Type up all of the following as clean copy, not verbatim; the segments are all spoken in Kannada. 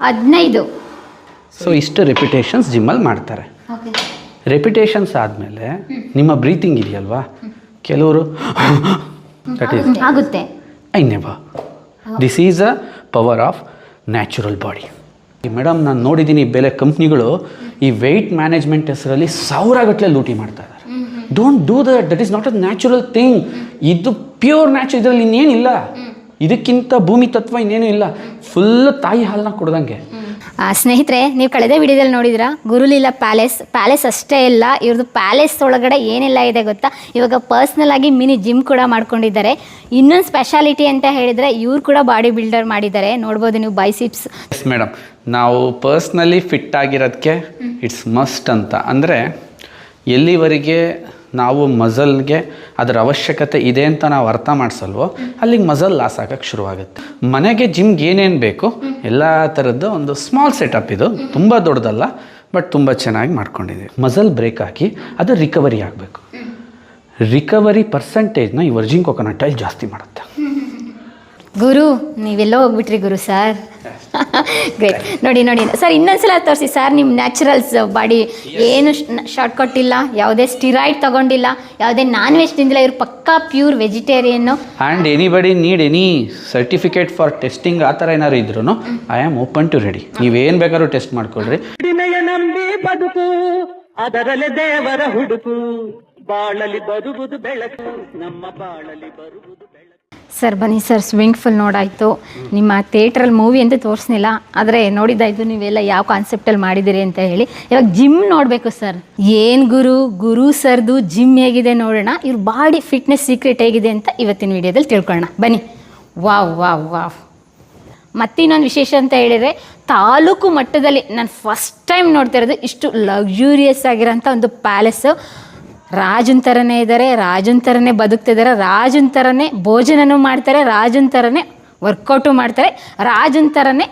15. ಸೊ ಇಷ್ಟು ರೆಪಿಟೇಷನ್ಸ್ ಜಿಮ್ಮಲ್ಲಿ ಮಾಡ್ತಾರೆ. ರೆಪಿಟೇಷನ್ಸ್ ಆದಮೇಲೆ ನಿಮ್ಮ ಬ್ರೀತಿಂಗ್ ಇದೆಯಲ್ವಾ, ಕೆಲವರು ದಟ್ ಈಸ್ ಆಗುತ್ತೆ. I never. This is a power of natural body. Madam ನಾನು ನೋಡಿದ್ದೀನಿ ಬೇರೆ ಕಂಪ್ನಿಗಳು ಈ ವೆಯ್ಟ್ ಮ್ಯಾನೇಜ್ಮೆಂಟ್ ಹೆಸರಲ್ಲಿ 1000ಗಟ್ಟಲೆ ಲೂಟಿ ಮಾಡ್ತಾ ಇದ್ದಾರೆ. Don't do that is not a natural thing. ಇದು ಪ್ಯೂರ್ ನ್ಯಾಚುರಲ್, ಇದರಲ್ಲಿ ಇನ್ನೇನಿಲ್ಲ, ಇದಕ್ಕಿಂತ ಭೂಮಿ ತತ್ವ ಇನ್ನೇನು ಇಲ್ಲ. ಫುಲ್ ತಾಯಿ ಹಾಲನ್ನ ಕೊಡ್ದಂಗೆ. ಸ್ನೇಹಿತರೆ, ನೀವು ಕಳೆದ ವಿಡಿಯೋದಲ್ಲಿ ನೋಡಿದ್ರ ಗುರುಲೀಲಾ ಪ್ಯಾಲೇಸ್ ಅಷ್ಟೇ ಇಲ್ಲ, ಇವ್ರದ್ದು ಪ್ಯಾಲೇಸ್ ಒಳಗಡೆ ಏನೆಲ್ಲ ಇದೆ ಗೊತ್ತಾ. ಇವಾಗ ಪರ್ಸ್ನಲ್ ಆಗಿ ಮಿನಿ ಜಿಮ್ ಕೂಡ ಮಾಡ್ಕೊಂಡಿದ್ದಾರೆ. ಇನ್ನೊಂದು ಸ್ಪೆಷಾಲಿಟಿ ಅಂತ ಹೇಳಿದರೆ ಇವ್ರು ಕೂಡ ಬಾಡಿ ಬಿಲ್ಡರ್ ಮಾಡಿದ್ದಾರೆ. ನೋಡ್ಬೋದು ನೀವು ಬೈಸಿಪ್ಸ್. ಎಸ್ ಮೇಡಮ್, ನಾವು ಪರ್ಸ್ನಲಿ ಫಿಟ್ ಆಗಿರೋದಕ್ಕೆ ಇಟ್ಸ್ ಮಸ್ಟ್ ಅಂತ. ಅಂದರೆ ಎಲ್ಲಿವರೆಗೆ ನಾವು ಮಸಲ್ಗೆ ಅದರ ಅವಶ್ಯಕತೆ ಇದೆ ಅಂತ ನಾವು ಅರ್ಥ ಮಾಡಿಸಲ್ವೋ ಅಲ್ಲಿಗೆ ಮಸಲ್ ಲಾಸ್ ಆಗೋಕ್ಕೆ ಶುರುವಾಗುತ್ತೆ. ಮನೆಗೆ ಜಿಮ್ಗೆ ಏನೇನು ಬೇಕು ಎಲ್ಲ ಥರದ್ದು ಒಂದು ಸ್ಮಾಲ್ ಸೆಟಪ್ ಇದು, ತುಂಬ ದೊಡ್ಡದಲ್ಲ, ಬಟ್ ತುಂಬ ಚೆನ್ನಾಗಿ ಮಾಡ್ಕೊಂಡಿದ್ದೀವಿ. ಮಸಲ್ ಬ್ರೇಕ್ ಹಾಕಿ ಅದು ರಿಕವರಿ ಆಗಬೇಕು. ರಿಕವರಿ ಪರ್ಸೆಂಟೇಜ್ನ ಈ ವರ್ಜಿನ್ ಕೊಕೊನಟ್ ಆಯಿಲ್ ಜಾಸ್ತಿ ಮಾಡುತ್ತೆ. ಗುರು ನೀವೆಲ್ಲೋ ಹೋಗ್ಬಿಟ್ರಿ ಗುರು ಸರ್. ಗ್ರೇಟ್. ನೋಡಿ ಸರ್, ಇನ್ನೊಂದ್ಸಲ ತೋರಿಸಿ ಸರ್ ನಿಮ್ಮ ನ್ಯಾಚುರಲ್ಸ್ ಬಾಡಿ. ಏನು ಶಾರ್ಟ್ಕಟ್ ಇಲ್ಲ, ಯಾವುದೇ ಸ್ಟಿರಾಯ್ಡ್ ತಗೊಂಡಿಲ್ಲ, ಯಾವುದೇ ನಾನ್ ವೆಜ್ ತಿಂದಿಲ್ಲ. ಇವ್ರು ಪಕ್ಕಾ pure vegetarian. And anybody need any certificate for testing ಆ ಥರ ಏನಾದ್ರು ಇದ್ರೂ I am open to ready. ನೀವೇನು ಬೇಕಾದ್ರೂ ಟೆಸ್ಟ್ ಮಾಡ್ಕೊಳ್ರಿ. ನಂಬಿ ಬದುಕು ಅದರಲ್ಲೇ ದೇವರ ಹುಡುಕು, ಬಾಳಲಿ ಬರುವುದು ಬೆಳಕು, ನಮ್ಮ ಬಾಳಲಿ ಬರುವುದು ಬೆಳಕು. ಸರ್ ಬನ್ನಿ ಸರ್, ಸ್ವಿಮ್ಮಿಂಗ್ ಫುಲ್ ನೋಡಾಯಿತು. ನಿಮ್ಮ ಥಿಯೇಟ್ರಲ್ಲಿ ಮೂವಿ ಅಂತ ತೋರಿಸ್ನಿಲ್ಲ, ಆದರೆ ನೋಡಿದ್ದಾಯಿತು ನೀವೆಲ್ಲ ಯಾವ ಕಾನ್ಸೆಪ್ಟಲ್ಲಿ ಮಾಡಿದ್ದೀರಿ ಅಂತ ಹೇಳಿ. ಇವಾಗ ಜಿಮ್ ನೋಡಬೇಕು ಸರ್. ಏನು ಗುರು ಸರ್ದು ಜಿಮ್ ಹೇಗಿದೆ ನೋಡೋಣ, ಇವ್ರ ಬಾಡಿ ಫಿಟ್ನೆಸ್ ಸೀಕ್ರೆಟ್ ಹೇಗಿದೆ ಅಂತ ಇವತ್ತಿನ ವಿಡಿಯೋದಲ್ಲಿ ತಿಳ್ಕೊಳ್ಳೋಣ ಬನ್ನಿ. ವಾವ್. ಮತ್ತಿನ್ನೊಂದು ವಿಶೇಷ ಅಂತ ಹೇಳಿದರೆ, ತಾಲೂಕು ಮಟ್ಟದಲ್ಲಿ ನಾನು ಫಸ್ಟ್ ಟೈಮ್ ನೋಡ್ತಾ ಇರೋದು ಇಷ್ಟು ಲಕ್ಸುರಿಯಸ್ ಆಗಿರೋಂಥ ಒಂದು ಪ್ಯಾಲೇಸು. ರಾಜನ ಥರನೇ ಇದ್ದಾರೆ, ರಾಜನ ಥರನೇ ಬದುಕ್ತಿದ್ದಾರೆ, ರಾಜನ ಥರನೇ ಭೋಜನನೂ ಮಾಡ್ತಾರೆ, ರಾಜನ ಥರನೇ ವರ್ಕೌಟು ಮಾಡ್ತಾರೆ, ರಾಜನ ಥರನೇ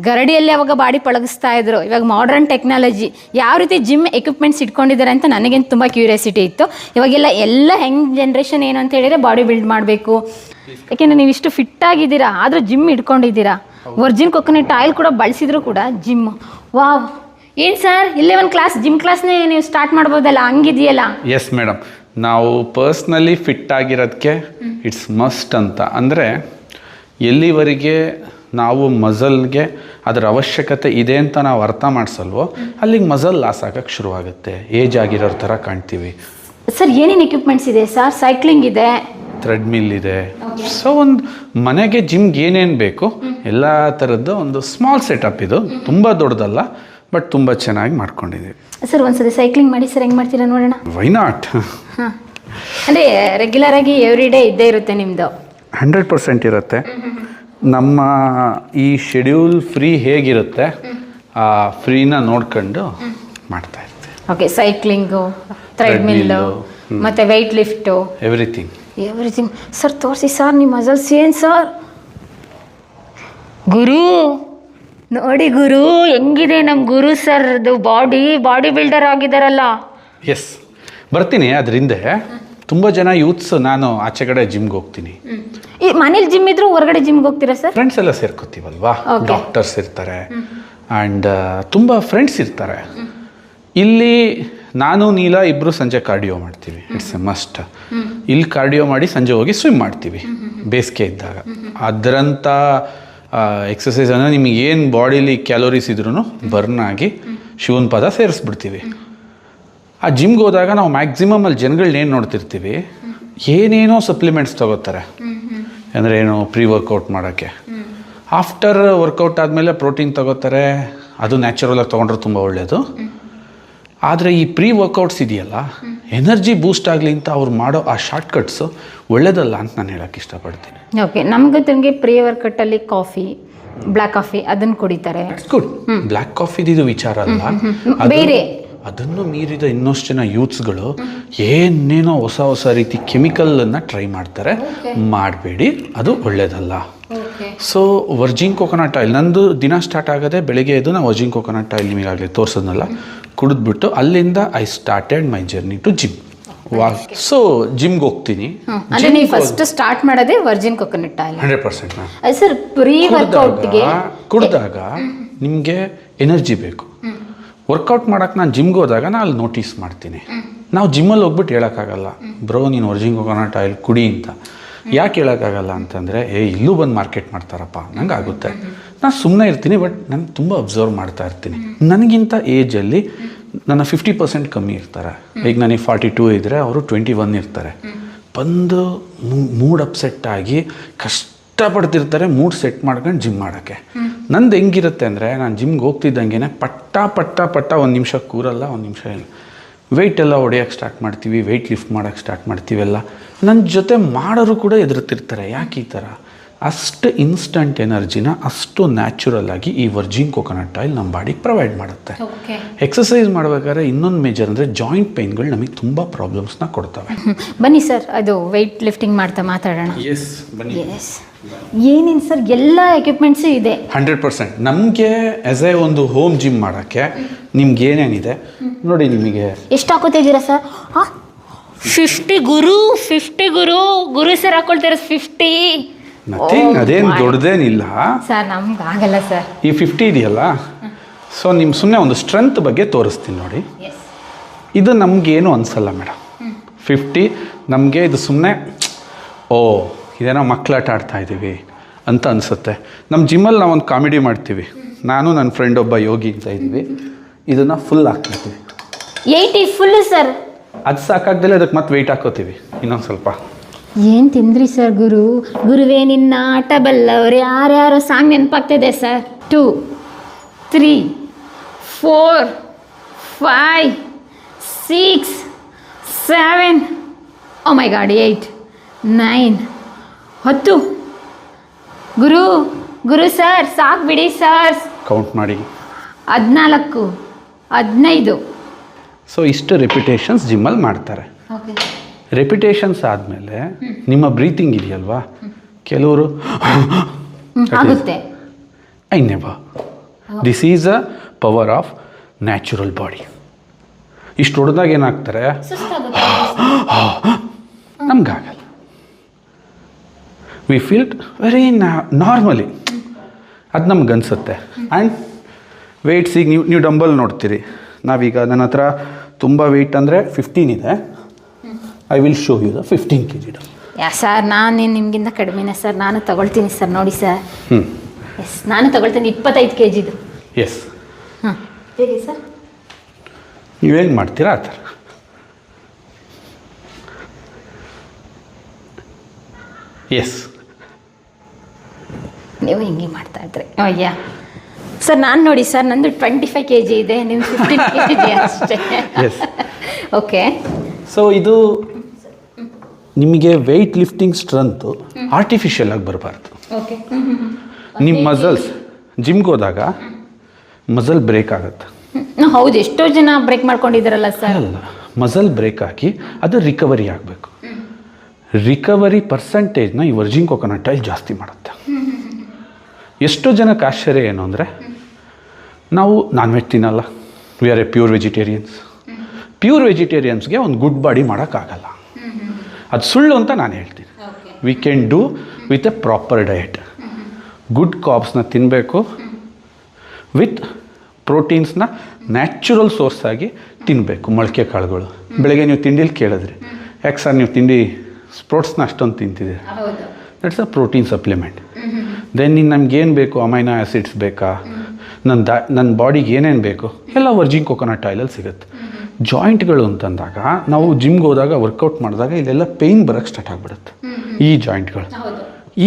ಗರಡಿಯಲ್ಲಿ ಅವಾಗ ಬಾಡಿ ಪಳಗಿಸ್ತಾ ಇದ್ರು. ಇವಾಗ ಮಾಡರ್ನ್ ಟೆಕ್ನಾಲಜಿ ಯಾವ ರೀತಿ ಜಿಮ್ ಎಕ್ವಿಪ್ಮೆಂಟ್ಸ್ ಇಟ್ಕೊಂಡಿದ್ದಾರೆ ಅಂತ ನನಗೇನು ತುಂಬ ಕ್ಯೂರಿಯಾಸಿಟಿ ಇತ್ತು. ಇವಾಗೆಲ್ಲ ಹೆಂಗೆ ಜನ್ರೇಷನ್ ಏನು ಅಂತ ಹೇಳಿದರೆ ಬಾಡಿ ಬಿಲ್ಡ್ ಮಾಡಬೇಕು. ಯಾಕೆಂದರೆ ನೀವು ಇಷ್ಟು ಫಿಟ್ಟಾಗಿದ್ದೀರಾ, ಆದರೂ ಜಿಮ್ ಇಟ್ಕೊಂಡಿದ್ದೀರಾ. ವರ್ಜಿನ್ ಕೊಕೊನಟ್ ಆಯಿಲ್ ಕೂಡ ಬಳಸಿದ್ರು ಕೂಡ ಜಿಮ್. ವಾವ್. ಏನು ಸರ್, ಇಲ್ಲೇ ಒಂದು ಜಿಮ್ ಕ್ಲಾಸ್ನೇ ನೀವು ಸ್ಟಾರ್ಟ್ ಮಾಡ್ಬೋದಲ್ಲ, ಹಂಗಿದೆಯಲ್ಲ. ಎಸ್ ಮೇಡಮ್, ನಾವು ಪರ್ಸ್ನಲಿ ಫಿಟ್ ಆಗಿರೋದಕ್ಕೆ ಇಟ್ಸ್ ಮಸ್ಟ್ ಅಂತ. ಅಂದರೆ ಎಲ್ಲಿವರೆಗೆ ನಾವು ಮಸಲ್ಗೆ ಅದರ ಅವಶ್ಯಕತೆ ಇದೆ ಅಂತ ನಾವು ಅರ್ಥ ಮಾಡಿಸಲ್ವೋ ಅಲ್ಲಿಗೆ ಮಸಲ್ ಲಾಸ್ ಆಗೋಕ್ಕೆ ಶುರುವಾಗುತ್ತೆ. ಏಜ್ ಆಗಿರೋರ ಥರ ಕಾಣ್ತೀವಿ. ಸರ್ ಏನೇನು ಎಕ್ವಿಪ್ಮೆಂಟ್ಸ್ ಇದೆ ಸರ್? ಸೈಕ್ಲಿಂಗ್ ಇದೆ, ಥ್ರೆಡ್ಮಿಲ್ ಇದೆ. ಸೊ ಒಂದು ಮನೆಗೆ ಜಿಮ್ಗೆ ಏನೇನು ಬೇಕು ಎಲ್ಲ ಥರದ್ದು ಒಂದು ಸ್ಮಾಲ್ ಸೆಟಪ್ ಇದು, ತುಂಬ ದೊಡ್ಡದಲ್ಲ, ಬಟ್ ತುಂಬ ಚೆನ್ನಾಗಿ ಮಾಡ್ಕೊಂಡಿದ್ದೀವಿ. ಸರ್ ಒಂದ್ಸರಿ ಸೈಕ್ಲಿಂಗ್ ಮಾಡಿ ಸರ್, ಹೆಂಗೆ ಮಾಡ್ತೀರಾ ನೋಡೋಣ. Why not? ಹಾಂ, ಅಂದರೆ ರೆಗ್ಯುಲರ್ ಆಗಿ ಎವ್ರಿ ಡೇ ಇದ್ದೇ ಇರುತ್ತೆ ನಿಮ್ಮದು? 100% ಇರುತ್ತೆ. ನಮ್ಮ ಈ ಶೆಡ್ಯೂಲ್ ಫ್ರೀ ಹೇಗಿರುತ್ತೆ ಆ ಫ್ರೀನ ನೋಡ್ಕೊಂಡು ಮಾಡ್ತಾ ಇರ್ತೀವಿ. ಓಕೆ, ಸೈಕ್ಲಿಂಗು, ಥ್ರೆಡ್ಮಿಲ್ಲು, ಮತ್ತು ವೆಯ್ಟ್ ಲಿಫ್ಟು, ಎವ್ರಿಥಿಂಗ್. ಸರ್ ತೋರಿಸಿ ಸರ್ ನಿಮ್ಮ ಮಸಲ್ಸ್ ಏನು ಸರ್. ನೋಡಿ ಹೆಂಗಿದೆ ನಮ್ಮ ಗುರು ಸರ್ದು ಬಾಡಿ ಬಿಲ್ಡರ್ ಆಗಿದ್ದಾರಲ್ಲ. ಎಸ್, ಬರ್ತೀನಿ. ಅದರಿಂದ ತುಂಬ ಜನ ಯೂತ್ಸ್, ನಾನು ಆಚೆ ಕಡೆ ಜಿಮ್ಗೆ ಹೋಗ್ತೀನಿ. ಈ ಮನೇಲಿ ಜಿಮ್ ಇದ್ರು ಹೊರಗಡೆ ಜಿಮ್ಗೆ ಹೋಗ್ತೀರಾ ಸರ್? ಫ್ರೆಂಡ್ಸ್ ಎಲ್ಲ ಸೇರ್ಕೋತೀವಲ್ವಾ, ಡಾಕ್ಟರ್ಸ್ ಇರ್ತಾರೆ ಆ್ಯಂಡ್ ತುಂಬ ಫ್ರೆಂಡ್ಸ್ ಇರ್ತಾರೆ. ಇಲ್ಲಿ ನಾನು ನೀಲ ಇಬ್ಬರು ಸಂಜೆ ಕಾರ್ಡಿಯೋ ಮಾಡ್ತೀವಿ. It's A must. ಇಲ್ಲಿ ಕಾರ್ಡಿಯೋ ಮಾಡಿ ಸಂಜೆ ಹೋಗಿ ಸ್ವಿಮ್ ಮಾಡ್ತೀವಿ ಬೇಸಿಗೆ ಇದ್ದಾಗ. ಅದರಂಥ ಎಕ್ಸಸೈಸ್ ಅಂದರೆ ನಿಮಗೆ ಏನು ಬಾಡಿಲಿ ಕ್ಯಾಲೋರೀಸ್ ಇದ್ರೂ ಬರ್ನ್ ಆಗಿ ಶಿವನ ಪದ ಸೇರಿಸ್ಬಿಡ್ತೀವಿ. ಆ ಜಿಮ್ಗೆ ಹೋದಾಗ ನಾವು ಮ್ಯಾಕ್ಸಿಮಮ್ ಅಲ್ಲಿ ಜನಗಳನ್ನ ಏನು ನೋಡ್ತಿರ್ತೀವಿ, ಏನೇನೋ ಸಪ್ಲಿಮೆಂಟ್ಸ್ ತೊಗೋತಾರೆ. ಅಂದರೆ ಏನು, ಪ್ರೀ ವರ್ಕೌಟ್ ಮಾಡೋಕ್ಕೆ. ಆಫ್ಟರ್ ವರ್ಕೌಟ್ ಆದಮೇಲೆ ಪ್ರೋಟೀನ್ ತೊಗೋತಾರೆ. ಅದು ನ್ಯಾಚುರಲಾಗಿ ತೊಗೊಂಡ್ರೆ ತುಂಬ ಒಳ್ಳೆಯದು. ಆದರೆ ಈ ಪ್ರೀ ವರ್ಕೌಟ್ಸ್ ಇದೆಯಲ್ಲ, ಎನರ್ಜಿ ಬೂಸ್ಟ್ ಆಗಲಿ ಅಂತ ಅವ್ರು ಮಾಡೋ ಆ ಶಾರ್ಟ್ಕಟ್ಸು ಒಳ್ಳೇದಲ್ಲ ಅಂತ ನಾನು ಹೇಳೋಕ್ಕೆ ಇಷ್ಟಪಡ್ತೀನಿ. ಓಕೆ, ನಮಗೆ ಪ್ರೀ ವರ್ಕೌಟಲ್ಲಿ ಕಾಫಿ, ಬ್ಲ್ಯಾಕ್ ಕಾಫಿ ಅದನ್ನು ಕುಡಿತಾರೆ. ಗುಡ್. ಬ್ಲ್ಯಾಕ್ ಕಾಫಿದು ವಿಚಾರ ಅಲ್ಲ, ಬೇರೆ ಅದನ್ನು ಮೀರಿದ ಇನ್ನಷ್ಟು ಜನ ಯೂತ್ಸ್ಗಳು ಏನೇನೋ ಹೊಸ ರೀತಿ ಕೆಮಿಕಲನ್ನು ಟ್ರೈ ಮಾಡ್ತಾರೆ. ಮಾಡಬೇಡಿ, ಅದು ಒಳ್ಳೆಯದಲ್ಲ. ಸೊ ವರ್ಜಿನ್ ಕೊಕೊನಟ್ ಆಯಿಲ್, ನಂದು ದಿನ ಸ್ಟಾರ್ಟ್ ಆಗೋದೇ ಬೆಳಗ್ಗೆ ಎದ್ದು ನಾನು ವರ್ಜಿನ್ ಕೊಕೊನಟ್ ಆಯಿಲ್ ನಿಮಗಾಗಲೇ ತೋರಿಸೋದ್ನಲ್ಲ ಕುಡಿದ್ಬಿಟ್ಟು, ಅಲ್ಲಿಂದ I started my journey to gym. So ಜಿಮ್ಗೆ ಹೋಗ್ತೀನಿ. ಅಂದರೆ ನೀವು ಫಸ್ಟ್ ಸ್ಟಾರ್ಟ್ ಮಾಡೋದೇ virgin coconut oil. 100% ma'am. Sir pre ವರ್ಕೌಟ್ಗೆ ಕುಡಿದಾಗ ನಿಮಗೆ ಎನರ್ಜಿ ಬೇಕು. ವರ್ಕೌಟ್ ಮಾಡೋಕ್ಕೆ ನಾನು ಜಿಮ್ಗೆ ಹೋದಾಗ ನಾನು ಅಲ್ಲಿ ನೋಟಿಸ್ ಮಾಡ್ತೀನಿ. ನಾವು ಜಿಮ್ಮಲ್ಲಿ ಹೋಗ್ಬಿಟ್ಟು ಹೇಳೋಕ್ಕಾಗಲ್ಲ ಬ್ರೋ ನೀನು ವರ್ಜಿನ್ ಕೊಕೊನಟ್ ಆಯಿಲ್ ಕುಡಿ ಅಂತ. ಯಾಕೆ ಹೇಳೋಕ್ಕಾಗಲ್ಲ ಅಂತಂದರೆ ಇಲ್ಲೂ ಬಂದು ಮಾರ್ಕೆಟ್ ಮಾಡ್ತಾರಪ್ಪ ನಂಗೆ ಆಗುತ್ತೆ. ನಾನು ಸುಮ್ಮನೆ ಇರ್ತೀನಿ, ಬಟ್ ನಾನು ತುಂಬ ಅಬ್ಸರ್ವ್ ಮಾಡ್ತಾ ಇರ್ತೀನಿ. ನನಗಿಂತ ಏಜಲ್ಲಿ ನನ್ನ 50% ಕಮ್ಮಿ ಇರ್ತಾರೆ. ಈಗ ನನಗೆ 42 ಇದ್ದರೆ ಅವರು 21 ಇರ್ತಾರೆ. ಬಂದು ಮೂಡ್ ಅಪ್ಸೆಟ್ ಆಗಿ ಕಷ್ಟಪಡ್ತಿರ್ತಾರೆ ಮೂಡ್ ಸೆಟ್ ಮಾಡ್ಕೊಂಡು ಜಿಮ್ ಮಾಡೋಕ್ಕೆ. ನಂದು ಹೆಂಗಿರುತ್ತೆ ಅಂದರೆ ನಾನು ಜಿಮ್ಗೆ ಹೋಗ್ತಿದ್ದಂಗೆ ಪಟ್ಟ 1 ನಿಮಿಷ ಕೂರಲ್ಲ, 1 ನಿಮಿಷ ಇಲ್ಲ, ವೆಯ್ಟ್ ಎಲ್ಲ ಹೊಡೆಯೋಕ್ಕೆ ಸ್ಟಾರ್ಟ್ ಮಾಡ್ತೀವಿ, ವೆಯ್ಟ್ ಲಿಫ್ಟ್ ಮಾಡೋಕ್ಕೆ ಸ್ಟಾರ್ಟ್ ಮಾಡ್ತೀವೆಲ್ಲ. ನನ್ನ ಜೊತೆ ಮಾಡೋರು ಕೂಡ ಎದುರುತ್ತಿರ್ತಾರೆ, ಯಾಕೆ ಈ ಥರ? ಅಷ್ಟು ಇನ್ಸ್ಟಂಟ್ ಎನರ್ಜಿನ ಅಷ್ಟು ನ್ಯಾಚುರಲ್ ಆಗಿ ಈ ವರ್ಜಿನ್ ಕೊಕೊನಟ್ ಆಯಿಲ್ ನಮ್ಮ ಬಾಡಿಗೆ ಪ್ರೊವೈಡ್ ಮಾಡುತ್ತೆ. ಎಕ್ಸಸೈಸ್ ಮಾಡಬೇಕಾದ್ರೆ ಇನ್ನೊಂದು ಮೇಜರ್ ಅಂದರೆ ಜಾಯಿಂಟ್ ಪೇನ್ಗಳು ನಮಗೆ ತುಂಬ ಪ್ರಾಬ್ಲಮ್ಸ್ನ ಕೊಡ್ತವೆ. ಬನ್ನಿ ಸರ್, ಅದು ವೆಯ್ಟ್ ಲಿಫ್ಟಿಂಗ್ ಮಾಡ್ತಾ ಮಾತಾಡೋಣ. ಎಸ್ ಬನ್ನಿ. ಏನೇನು ಸರ್ ಎಲ್ಲ ಎಕ್ವಿಪ್ಮೆಂಟ್ಸು ಇದೆ? 100%. ನಮಗೆ ಆ್ಯಸ್ ಎ ಒಂದು ಹೋಮ್ ಜಿಮ್ ಮಾಡೋಕ್ಕೆ ನಿಮ್ಗೆ ಏನೇನಿದೆ ನೋಡಿ. ನಿಮಗೆ ಎಷ್ಟು ಹಾಕೋತಿದ್ದೀರಾ ಸರ್? 50 ಗುರು ಸರ್ ಹಾಕೊಳ್ತೀರ 50. ನಥಿಂಗ್, ಅದೇನು ದೊಡ್ಡದೇನಿಲ್ಲ ಸರ್, ನಮ್ಗೆ ಆಗಲ್ಲ ಸರ್. ಈ 50 ಇದೆಯಲ್ಲ, ಸೊ ನಿಮ್ಮ ಸುಮ್ಮನೆ ಒಂದು ಸ್ಟ್ರೆಂತ್ ಬಗ್ಗೆ ತೋರಿಸ್ತೀನಿ ನೋಡಿ. ಇದು ನಮಗೇನು ಅನಿಸಲ್ಲ ಮೇಡಮ್. 50 ನಮಗೆ ಇದು ಸುಮ್ಮನೆ ಇದೇನೋ ಮಕ್ಕಳಾಟ ಆಡ್ತಾ ಇದ್ದೀವಿ ಅಂತ ಅನಿಸುತ್ತೆ. ನಮ್ಮ ಜಿಮ್ಮಲ್ಲಿ ನಾವೊಂದು ಕಾಮಿಡಿ ಮಾಡ್ತೀವಿ. ನಾನು ನನ್ನ ಫ್ರೆಂಡ್ ಒಬ್ಬ ಯೋಗಿ ಅಂತ ಇದ್ದೀವಿ, ಇದನ್ನು ಫುಲ್ ಹಾಕ್ತಿರ್ತೀವಿ. 80 full sir. ಅದು ಸಾಕಾಗ್ದಲೇ ಅದಕ್ಕೆ ಮತ್ತೆ ವೆಯ್ಟ್ ಹಾಕೋತೀವಿ ಇನ್ನೊಂದು ಸ್ವಲ್ಪ. ಏನು ತಿಂದ್ರಿ ಸರ್ ಗುರುವೇ ನಿನ್ನ ಆಟ ಬಲ್ಲವ್ರು ಯಾರ್ಯಾರೋ ಸಾಂಗ್ ನೆನಪಾಗ್ತಿದೆ ಸರ್. 2 3 4 5 6 7 ಓ ಮೈ ಗಾಡ್ 8 9 10. ಗುರು ಸರ್ ಸಾಕು ಬಿಡಿ ಸರ್. ಕೌಂಟ್ ಮಾಡಿ. 14 15. ಸೊ ಇಷ್ಟು ರೆಪಿಟೇಷನ್ಸ್ ಜಿಮ್ಮಲ್ಲಿ ಮಾಡ್ತಾರೆ. ಓಕೆ. ರೆಪಿಟೇಷನ್ಸ್ ಆದಮೇಲೆ ನಿಮ್ಮ ಬ್ರೀತಿಂಗ್ ಇದೆಯಲ್ವಾ, ಕೆಲವರು ಆಗುತ್ತೆ. I never. This is a power of natural body. ಇಷ್ಟು ಹೊಡೆದಾಗ ಏನಾಗ್ತಾರೆ, ನಮಗಾಗಲ್ಲ. ವಿ ಫೀಲ್ ವೆರಿ ನಾರ್ಮಲಿ, ಅದು ನಮ್ಗೆ ಅನಿಸುತ್ತೆ. ಆ್ಯಂಡ್ ವೆಯ್ಟ್ಸ್ ಈಗ ನೀವು ಡಂಬಲ್ ನೋಡ್ತೀರಿ. ನಾವೀಗ ನನ್ನ ಹತ್ರ ತುಂಬ ವೆಯ್ಟ್ ಅಂದರೆ 15 ಇದೆ. I will show you the 15 kg. Sir ನಾನು ನಿಮಗಿಂತ ಕಡಿಮೆನೇ ಸರ್. ನಾನು ತಗೊಳ್ತೀನಿ ಸರ್, ನೋಡಿ ಸರ್. ಎಸ್, ನಾನು ತಗೊಳ್ತೀನಿ 25 kg. ಎಸ್. ಹೇಗೆ ಸರ್? ನೀವು ಹೆಂಗೆ ಮಾಡ್ತೀರಾ ಆ ಥರ. ಎಸ್, ನೀವು ಹಿಂಗೆ ಮಾಡ್ತಾ ಇದ್ರಿ. ಅಯ್ಯ ಸರ್, ನಾನು ನೋಡಿ ಸರ್, ನಂದು 25 kg ಇದೆ, ನೀವು 15 kg ಇದೆ ಅಷ್ಟೇ. ಎಸ್. ಓಕೆ. ಸೊ ಇದು ನಿಮಗೆ ವೆಯ್ಟ್ ಲಿಫ್ಟಿಂಗ್ ಸ್ಟ್ರೆಂತು ಆರ್ಟಿಫಿಷಿಯಲ್ ಆಗಿ ಬರಬಾರ್ದು. ಓಕೆ. ನಿಮ್ಮ ಮಸಲ್ಸ್ ಜಿಮ್ಗೆ ಹೋದಾಗ ಮಸಲ್ ಬ್ರೇಕ್ ಆಗುತ್ತೆ. ಹೌದು, ಎಷ್ಟೋ ಜನ ಬ್ರೇಕ್ ಮಾಡ್ಕೊಂಡಿದ್ದಾರಲ್ಲ ಸರ್. ಅಲ್ಲ, ಮಸಲ್ ಬ್ರೇಕ್ ಆಗಿ ಅದು ರಿಕವರಿ ಆಗಬೇಕು. ರಿಕವರಿ ಪರ್ಸೆಂಟೇಜ್ನ ಈ ವರ್ಜಿನ್ ಕೊಕೊನಟ್ ಆಯಿಲ್ ಜಾಸ್ತಿ ಮಾಡುತ್ತೆ. ಎಷ್ಟೋ ಜನಕ್ಕೆ ಆಶ್ಚರ್ಯ ಏನು ಅಂದರೆ, ನಾವು ನಾನ್ ವೆಜ್ ತಿನ್ನಲ್ಲ, we are a pure vegetarians. Pure ವೆಜಿಟೇರಿಯನ್ಸ್ಗೆ ಒಂದು ಗುಡ್ ಬಾಡಿ ಮಾಡೋಕ್ಕಾಗಲ್ಲ. ಅದು ಸುಳ್ಳು ಅಂತ ನಾನು ಹೇಳ್ತೀನಿ. We can do with a proper diet. Good ಕಾರ್ಬ್ಸ್ನ ತಿನ್ನಬೇಕು, ವಿತ್ ಪ್ರೋಟೀನ್ಸ್ನ ನ್ಯಾಚುರಲ್ ಸೋರ್ಸ್ ಆಗಿ ತಿನ್ನಬೇಕು. ಮೊಳಕೆ ಕಾಳುಗಳು ಬೆಳಗ್ಗೆ ನೀವು ತಿಂಡಿಲಿ ಕೇಳಿದ್ರಿ, ಯಾಕೆ ಸರ್ ನೀವು ತಿಂಡಿ ಸ್ಪ್ರೋಟ್ಸ್ನ ಅಷ್ಟೊಂದು ತಿಂತಿದ್ದೀರಿ? That's a protein supplement. Then ನಮ್ಗೇನು ಬೇಕು, ಅಮೈನೋ ಆ್ಯಸಿಡ್ಸ್ ಬೇಕಾ, ನನ್ನ ಬಾಡಿಗೆ ಏನೇನು ಬೇಕು ಎಲ್ಲ ವರ್ಜಿನ್ ಕೊಕೊನಟ್ ಆಯಿಲಲ್ಲಿ ಸಿಗುತ್ತೆ. ಜಾಯಿಂಟ್ಗಳು ಅಂತಂದಾಗ ನಾವು ಜಿಮ್ಗೆ ಹೋದಾಗ ವರ್ಕೌಟ್ ಮಾಡಿದಾಗ ಇಲ್ಲೆಲ್ಲ ಪೇಯ್ನ್ ಬರೋಕ್ಕೆ ಸ್ಟಾರ್ಟ್ ಆಗಿಬಿಡುತ್ತೆ. ಈ ಜಾಯಿಂಟ್ಗಳು,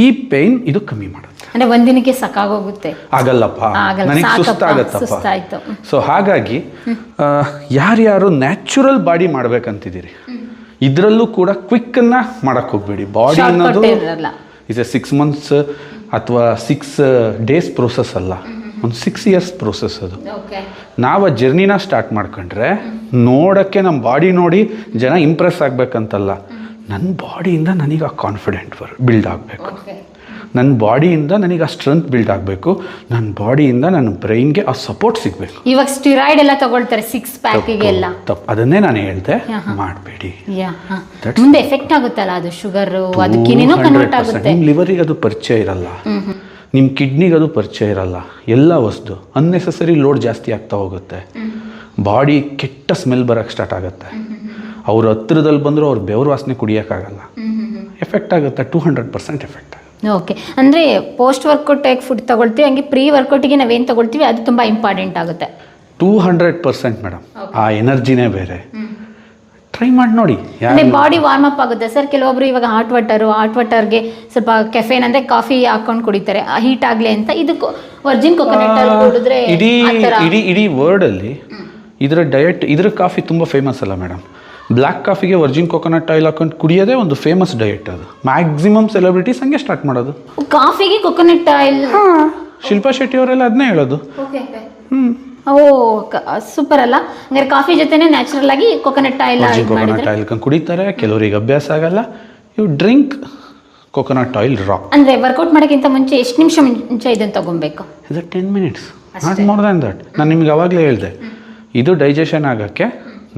ಈ ಪೇಯ್ನ್ ಇದು ಕಮ್ಮಿ ಮಾಡುತ್ತೆ. ಅಂದರೆ ಒಂದಿನಕ್ಕೆ ಸಾಕಾಗೋಗುತ್ತೆ. ಆಗಲ್ಲಪ್ಪ, ನನಗೆ ಸುಸ್ತಾಗತ್ತಪ್ಪ. ಸೊ ಹಾಗಾಗಿ ಯಾರ್ಯಾರು ನ್ಯಾಚುರಲ್ ಬಾಡಿ ಮಾಡ್ಬೇಕಂತಿದ್ದೀರಿ, ಇದರಲ್ಲೂ ಕೂಡ ಕ್ವಿಕ್ಕನ್ನು ಮಾಡೋಕ್ಕೆ ಹೋಗ್ಬೇಡಿ. ಬಾಡಿ ಅನ್ನೋದು ಇಸ್ ಎ 6 months ಅಥವಾ 6 days ಪ್ರೋಸೆಸ್ ಅಲ್ಲ, ಒಂದು 6 years ಪ್ರೋಸೆಸ್ ಅದು. ನಾವು ಆ ಜರ್ನಿನ ಸ್ಟಾರ್ಟ್ ಮಾಡ್ಕೊಂಡ್ರೆ ನೋಡೋಕ್ಕೆ ನಮ್ಮ ಬಾಡಿ ನೋಡಿ ಜನ ಇಂಪ್ರೆಸ್ ಆಗಬೇಕಂತಲ್ಲ, ನನ್ನ ಬಾಡಿಯಿಂದ ನನಗೆ ಆ ಕಾನ್ಫಿಡೆಂಟ್ ಬಿಲ್ಡ್ ಆಗಬೇಕು. ನನ್ನ ಬಾಡಿಯಿಂದ ನನಗೆ ಆ ಸ್ಟ್ರೆಂತ್ ಬಿಲ್ಡ್ ಆಗಬೇಕು, ನನ್ನ ಬಾಡಿಯಿಂದ ನನ್ನ ಬ್ರೈನ್ಗೆ ಆ ಸಪೋರ್ಟ್ ಸಿಗಬೇಕು. ಇವಾಗ ಸ್ಟಿರಾಯ್ಡ್ ಎಲ್ಲ ತಗೊಳ್ತಾರೆ 6 ಪ್ಯಾಕಿಗೆಲ್ಲ. ತಪ್ಪು, ಅದನ್ನೇ ನಾನು ಹೇಳ್ದೆ, ಮಾಡಬೇಡಿ. ಮುಂದೆ ಎಫೆಕ್ಟ್ ಆಗುತ್ತಲ್ಲ ಅದು ಶುಗರ್, ಅದು ಕಿನಿನೂ ಕನ್ವರ್ಟ್ ಆಗುತ್ತೆ. ನಿಮ್ಮ ಲಿವರಿಗೆ ಅದು ಪರಿಚಯ ಇರಲ್ಲ, ನಿಮ್ಮ ಕಿಡ್ನಿಗೆ ಅದು ಪರಿಚಯ ಇರಲ್ಲ. ಎಲ್ಲ ವಸ್ತು ಅನ್ನೆಸೆಸರಿ ಲೋಡ್ ಜಾಸ್ತಿ ಆಗ್ತಾ ಹೋಗುತ್ತೆ. ಬಾಡಿ ಕೆಟ್ಟ ಸ್ಮೆಲ್ ಬರೋಕ್ಕೆ ಸ್ಟಾರ್ಟ್ ಆಗುತ್ತೆ. ಅವ್ರ ಹತ್ರದಲ್ಲಿ ಬಂದರೂ ಅವ್ರ ಬೆವರು ವಾಸನೆ ಕುಡಿಯೋಕ್ಕಾಗಲ್ಲ. ಎಫೆಕ್ಟ್ ಆಗುತ್ತೆ, 200% ಎಫೆಕ್ಟ್ ಆಗುತ್ತೆ. ಓಕೆ, ಅಂದರೆ ಪೋಸ್ಟ್ ವರ್ಕೌಟ್ ಫುಡ್ ತಗೊಳ್ತೀವಿ, ಹಂಗೆ ಪ್ರೀ ವರ್ಕೌಟಿಗೆ ನಾವೇನು ತಗೊಳ್ತೀವಿ ಅದು ತುಂಬ ಇಂಪಾರ್ಟೆಂಟ್ ಆಗುತ್ತೆ. 200% ಮೇಡಮ್. ಆ ಎನರ್ಜಿನೇ ಬೇರೆ. ಟ್ರೈ ಮಾಡಿ ನೋಡಿ. ಬಾಡಿ ವಾರ್ಮ್ ಅಪ್ ಆಗುತ್ತೆ ಸರ್. ಕೆಲವೊಬ್ರು ಇವಾಗ ಹಾಟ್ ವಾಟರ್ಗೆ ಸ್ವಲ್ಪ ಕೆಫೇನ್ ಅಂದರೆ ಕಾಫಿ ಹಾಕೊಂಡು ಕುಡಿತಾರೆ, ಹೀಟ್ ಆಗಲಿ ಅಂತ. ಇದಕ್ಕೆ ವರ್ಜಿನ್ ಕೊಕೊನಟ್ ಕುಡಿದ್ರೆ ಇಡೀ ವರ್ಲ್ಡಲ್ಲಿ ಇದರ ಡಯಟ್, ಇದರ ಕಾಫಿ ತುಂಬ ಫೇಮಸ್ ಅಲ್ಲ ಮೇಡಮ್. ಬ್ಲ್ಯಾಕ್ ಕಾಫಿಗೆ ವರ್ಜಿನ್ ಕೊಕೊನಟ್ ಆಯಿಲ್ ಹಾಕೊಂಡು ಕುಡಿಯೋದೇ ಒಂದು ಫೇಮಸ್ ಡಯಟ್. ಅದು ಮ್ಯಾಕ್ಸಿಮಮ್ ಸೆಲೆಬ್ರಿಟೀಸ್ ಹಂಗೆ ಸ್ಟಾರ್ಟ್ ಮಾಡೋದು. ಕಾಫಿಗೆ ಕೊಕೊನಟ್ ಆಯಿಲ್. ಶಿಲ್ಪಾ ಶೆಟ್ಟಿ ಅವರೆಲ್ಲ ಅದನ್ನೇ ಹೇಳೋದು. ಓ ಸೂಪರ್ ಅಲ್ಲ. ಹಂಗಾರೆ ಕಾಫಿ ಜೊತೆನೆ ನ್ಯಾಚುರಲ್ ಆಗಿ ಕೊಕೊನಟ್ ಆಯಿಲ್ ಕುಡಿತಾರೆ. ಕೆಲವರಿಗೆ ಅಭ್ಯಾಸ ಆಗಲ್ಲ. ಯು ಡ್ರಿಂಕ್ ಕೊಕೊನಟ್ ಆಯಿಲ್ ರಾ. ಅಂದರೆ ವರ್ಕೌಟ್ ಮಾಡೋಕ್ಕಿಂತ ಮುಂಚೆ ಎಷ್ಟು ನಿಮಿಷ ಮುಂಚೆ ಇದನ್ನು ತಗೊಬೇಕು? ಇದು 10 minutes, not more than that. ನಾನು ನಿಮ್ಗೆ ಅವಾಗಲೇ ಹೇಳಿದೆ, ಇದು ಡೈಜೆಷನ್ ಆಗೋಕ್ಕೆ